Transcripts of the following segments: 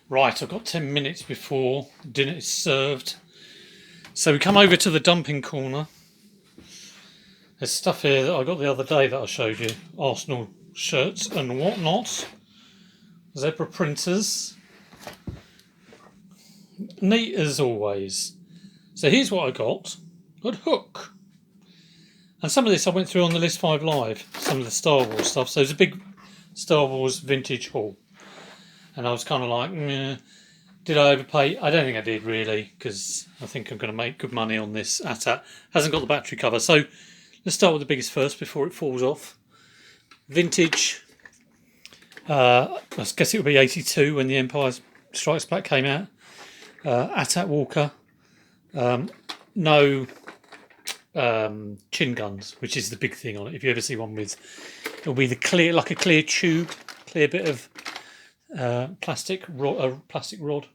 Right, I've got 10 minutes before dinner is served. So we come over to the dumping corner. There's stuff here that I got the other day that I showed you. Arsenal shirts and whatnot. Zebra printers. Neat as always. So here's what I got. Got a hook. And some of this I went through on the List 5 Live. Some of the Star Wars stuff. So it's a big Star Wars vintage haul. And I was kind of like, did I overpay? I don't think I did really, because I think I'm going to make good money on this ATAT. Hasn't got the battery cover. So let's start with the biggest first before it falls off. Vintage. I guess it would be 82 when the Empire Strikes Back came out. ATAT Walker. No chin guns, which is the big thing on it. If you ever see one with, it'll be the clear, like a clear tube, clear bit of plastic rod.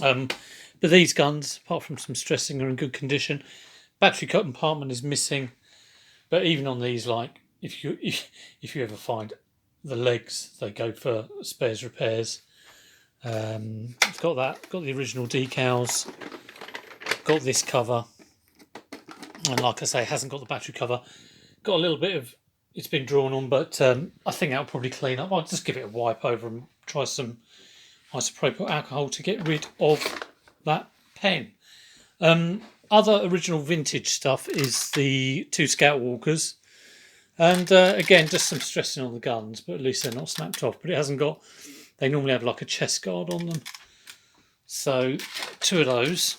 But these guns, apart from some stressing, are in good condition. Battery compartment is missing, but even on these, like if you ever find the legs, they go for spares repairs. It's got that, got the original decals, got this cover, and like I say, it hasn't got the battery cover. Got a little bit of, it's been drawn on, but I think that'll probably clean up. I'll just give it a wipe over and try some isopropyl alcohol to get rid of that pen. Other original vintage stuff is the two Scout Walkers. And again, just some stressing on the guns, but at least they're not snapped off. But it hasn't got, they normally have like a chest guard on them. So, two of those.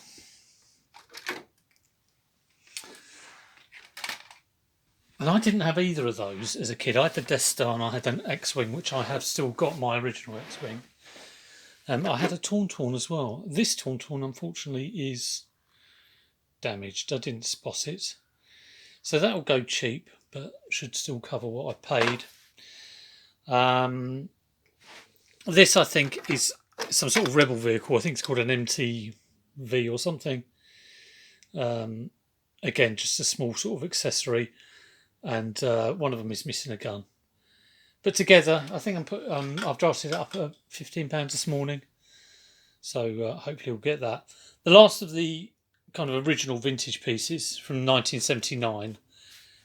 And I didn't have either of those as a kid. I had the Death Star and I had an X-Wing, which I have still got, my original X-Wing. I had a Tauntaun as well. This Tauntaun, unfortunately, is damaged. I didn't spot it. So that will go cheap, but should still cover what I paid. This, I think, is some sort of rebel vehicle. I think it's called an MTV or something. Again, just a small sort of accessory. And one of them is missing a gun. But together, I think I've drafted it up at £15 this morning. So hopefully we'll get that. The last of the kind of original vintage pieces from 1979.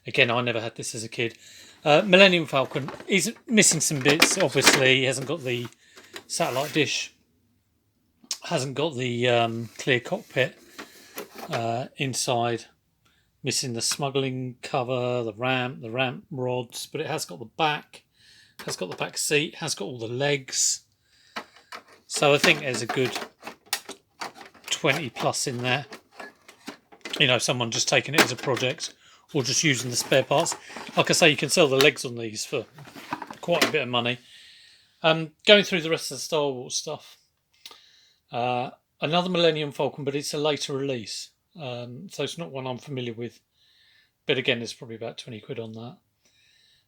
Again, I never had this as a kid. Millennium Falcon. He's missing some bits, obviously. He hasn't got the satellite dish. Hasn't got the clear cockpit inside. Missing the smuggling cover, the ramp rods, but it has got the back, has got the back seat, has got all the legs. So I think there's a good 20 plus in there. You know, someone just taking it as a project or just using the spare parts. Like I say, you can sell the legs on these for quite a bit of money. Going through the rest of the Star Wars stuff. Another Millennium Falcon, but it's a later release. So it's not one I'm familiar with, but again, there's probably about 20 quid on that.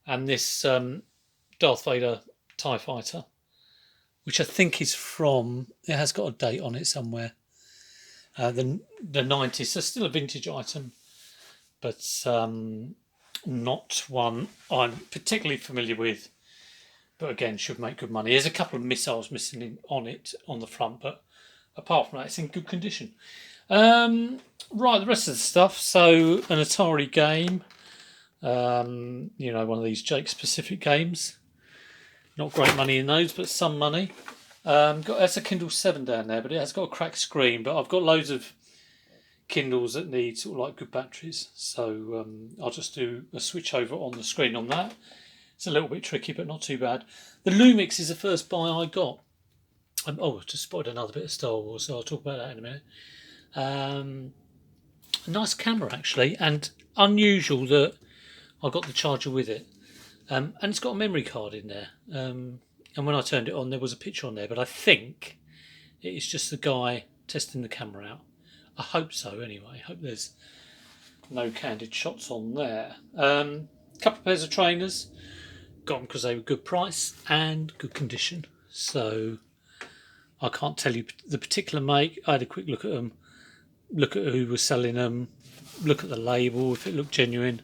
And this Darth Vader TIE Fighter, which I think is from, it has got a date on it somewhere, the 90s. So still a vintage item, but not one I'm particularly familiar with, but again, should make good money. There's a couple of missiles missing on it on the front, but apart from that, it's in good condition. Right, the rest of the stuff. So an Atari game, you know, one of these Jake specific games. Not great money in those, but some money. That's a Kindle 7 down there, but it has got a cracked screen. But I've got loads of Kindles that need sort of like good batteries, so I'll just do a switch over on the screen on that. It's a little bit tricky, but not too bad. The Lumix is the first buy I got. I just spotted another bit of Star Wars, so I'll talk about that in a minute. A nice camera actually, and unusual that I got the charger with it, and it's got a memory card in there, and when I turned it on there was a picture on there, but I think it is just the guy testing the camera out. I hope so anyway. I hope there's no candid shots on there. Couple of pairs of trainers, got them because they were good price and good condition, so I can't tell you the particular make. I had a quick look at them, look at who was selling them, look at the label, if it looked genuine.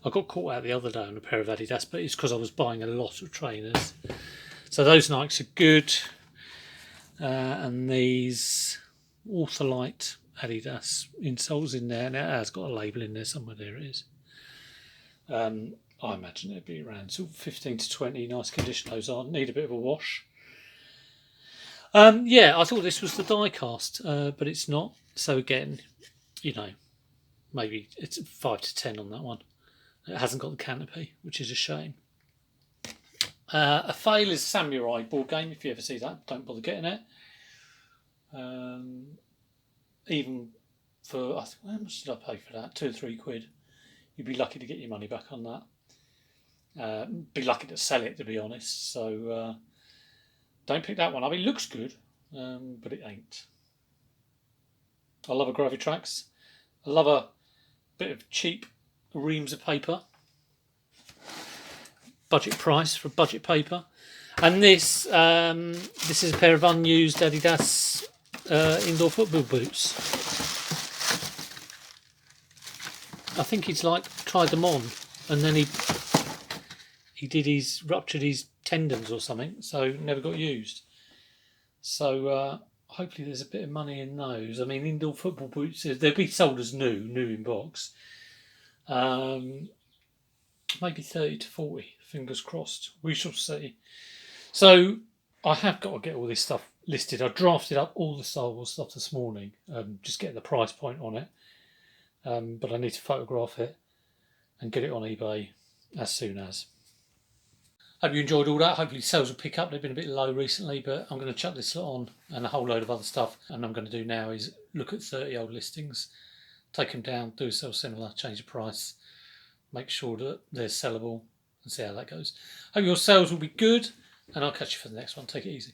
I got caught out the other day on a pair of Adidas, but it's because I was buying a lot of trainers. So those Nikes are good. And these Ortholite Adidas insoles in there. Now it has got a label in there somewhere. There it is. I imagine it'd be around sort of 15 to 20. Nice condition those are. Need a bit of a wash. Yeah, I thought this was the die cast, but it's not. So again, maybe it's 5 to 10 on that one. It hasn't got the canopy, which is a shame. A fail is a samurai board game. If you ever see that, don't bother getting it. Even for, how much did I pay for that? £2 or £3. You'd be lucky to get your money back on that. Be lucky to sell it, to be honest. So don't pick that one up. It looks good, but it ain't. I love a Gravitrax. I love a bit of cheap reams of paper. Budget price for budget paper. And this is a pair of unused Adidas indoor football boots. I think he's tried them on, and then he ruptured his tendons or something, so never got used. So hopefully there's a bit of money in those. I mean, indoor football boots, they'll be sold as new in box. Maybe 30 to 40, fingers crossed. We shall see. So I have got to get all this stuff listed. I drafted up all the Star Wars stuff this morning, just getting the price point on it. But I need to photograph it and get it on eBay as soon as. Hope you enjoyed all that. Hopefully sales will pick up. They've been a bit low recently, but I'm going to chuck this on and a whole load of other stuff. And I'm going to do now is look at 30 old listings, take them down, do sell similar, change the price, make sure that they're sellable, and see how that goes. Hope your sales will be good, and I'll catch you for the next one. Take it easy.